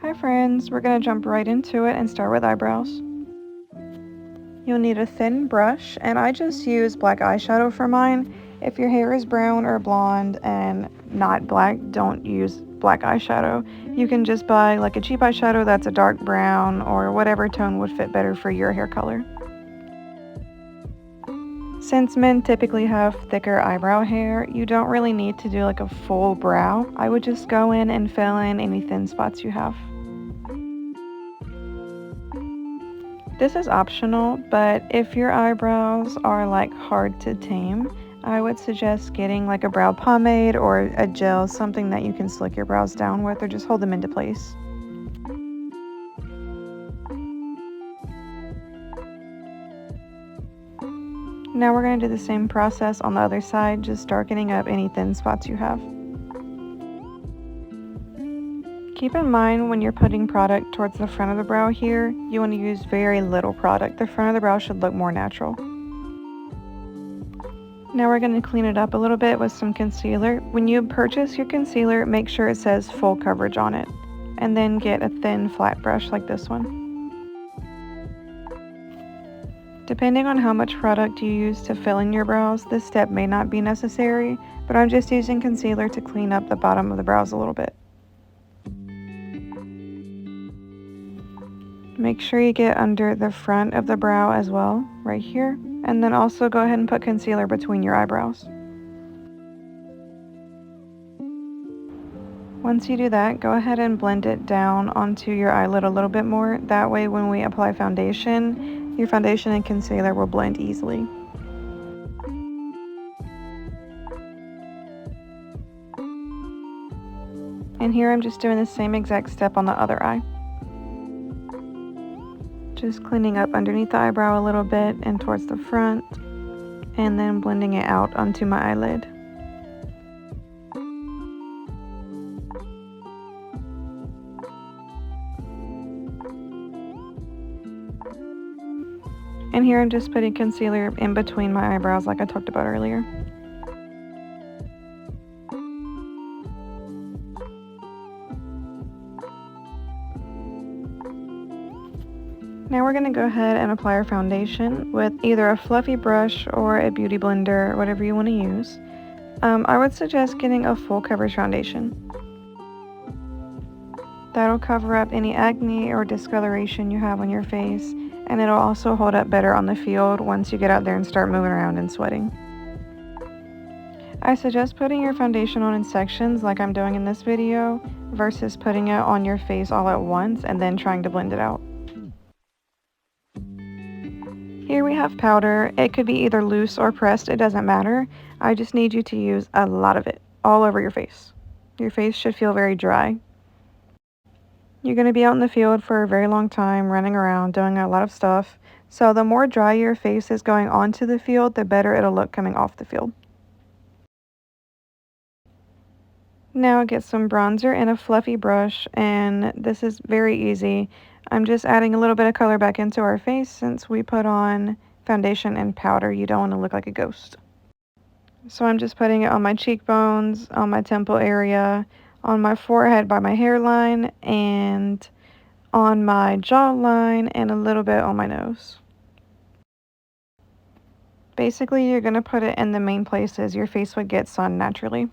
Hi friends, we're going to jump right into it and start with eyebrows. You'll need a thin brush, and I just use black eyeshadow for mine. If your hair is brown or blonde and not black, don't use black eyeshadow. You can just buy like a cheap eyeshadow that's a dark brown or whatever tone would fit better for your hair color. Since men typically have thicker eyebrow hair, you don't really need to do like a full brow. I would just go in and fill in any thin spots you have. This is optional, but if your eyebrows are like hard to tame, I would suggest getting like a brow pomade or a gel, something that you can slick your brows down with or just hold them into place. Now we're going to do the same process on the other side, just darkening up any thin spots you have. Keep in mind when you're putting product towards the front of the brow here, you want to use very little product. The front of the brow should look more natural. Now we're going to clean it up a little bit with some concealer. When you purchase your concealer, make sure it says full coverage on it. And then get a thin flat brush like this one. Depending on how much product you use to fill in your brows, this step may not be necessary, but I'm just using concealer to clean up the bottom of the brows a little bit. Make sure you get under the front of the brow as well, right here, and then also go ahead and put concealer between your eyebrows. Once you do that, go ahead and blend it down onto your eyelid a little bit more. That way when we apply foundation, your foundation and concealer will blend easily. And here I'm just doing the same exact step on the other eye. Just cleaning up underneath the eyebrow a little bit and towards the front, and then blending it out onto my eyelid. And here I'm just putting concealer in between my eyebrows like I talked about earlier. Now we're going to go ahead and apply our foundation with either a fluffy brush or a beauty blender, whatever you want to use. I would suggest getting a full coverage foundation. That'll cover up any acne or discoloration you have on your face, and it'll also hold up better on the field once you get out there and start moving around and sweating. I suggest putting your foundation on in sections like I'm doing in this video versus putting it on your face all at once and then trying to blend it out. Here we have powder. It could be either loose or pressed, it doesn't matter. I just need you to use a lot of it all over your face. Your face should feel very dry. You're going to be out in the field for a very long time, running around, doing a lot of stuff. So the more dry your face is going onto the field, the better it'll look coming off the field. Now get some bronzer and a fluffy brush, and this is very easy. I'm just adding a little bit of color back into our face since we put on foundation and powder. You don't want to look like a ghost. So I'm just putting it on my cheekbones, on my temple area, on my forehead by my hairline, and on my jawline, and a little bit on my nose. Basically, you're going to put it in the main places your face would get sun naturally.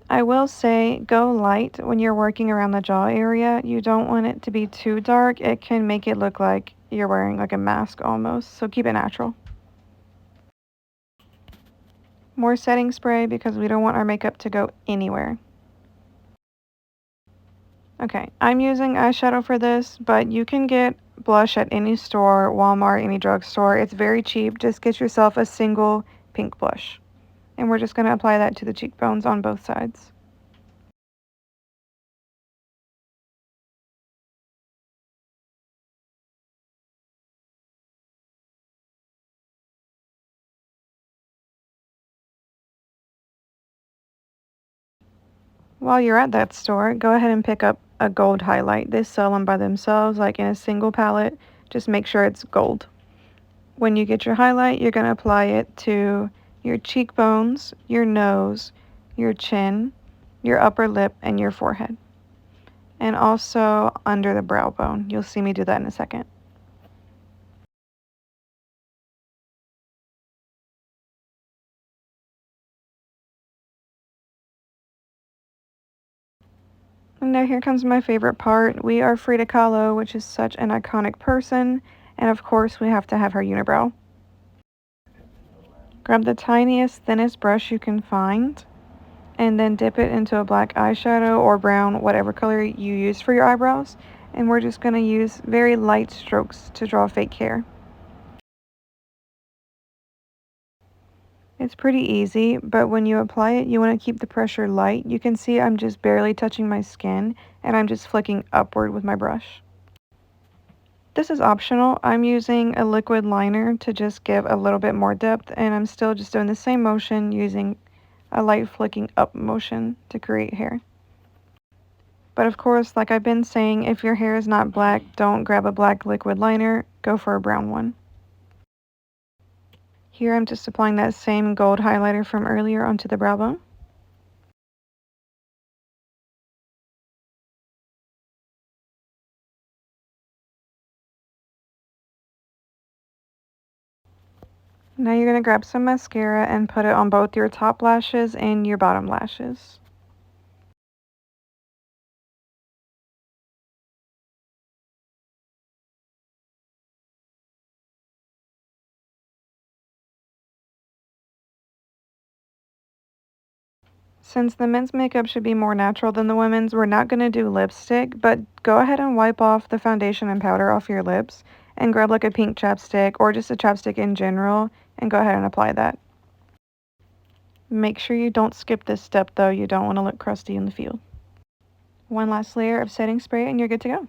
I will say go light when you're working around the jaw area. You don't want it to be too dark. It can make it look like you're wearing like a mask almost, so keep it natural. More setting spray because we don't want our makeup to go anywhere. Okay, I'm using eyeshadow for this, but you can get blush at any store, Walmart, any drugstore. It's very cheap. Just get yourself a single pink blush. And we're just going to apply that to the cheekbones on both sides. While you're at that store, go ahead and pick up a gold highlight. They sell them by themselves, like in a single palette. Just make sure it's gold. When you get your highlight, you're going to apply it to your cheekbones, your nose, your chin, your upper lip, and your forehead. And also under the brow bone. You'll see me do that in a second. And now here comes my favorite part. We are Frida Kahlo, which is such an iconic person. And of course, we have to have her unibrow. Grab the tiniest, thinnest brush you can find, and then dip it into a black eyeshadow or brown, whatever color you use for your eyebrows. And we're just going to use very light strokes to draw fake hair. It's pretty easy, but when you apply it, you want to keep the pressure light. You can see I'm just barely touching my skin, and I'm just flicking upward with my brush. This is optional. I'm using a liquid liner to just give a little bit more depth, and I'm still just doing the same motion using a light flicking up motion to create hair. But of course, like I've been saying, if your hair is not black, don't grab a black liquid liner, go for a brown one. Here I'm just applying that same gold highlighter from earlier onto the brow bone. Now you're going to grab some mascara and put it on both your top lashes and your bottom lashes. Since the men's makeup should be more natural than the women's, we're not going to do lipstick, but go ahead and wipe off the foundation and powder off your lips and grab like a pink chapstick or just a chapstick in general and go ahead and apply that. Make sure you don't skip this step though, you don't want to look crusty in the field. One last layer of setting spray and you're good to go.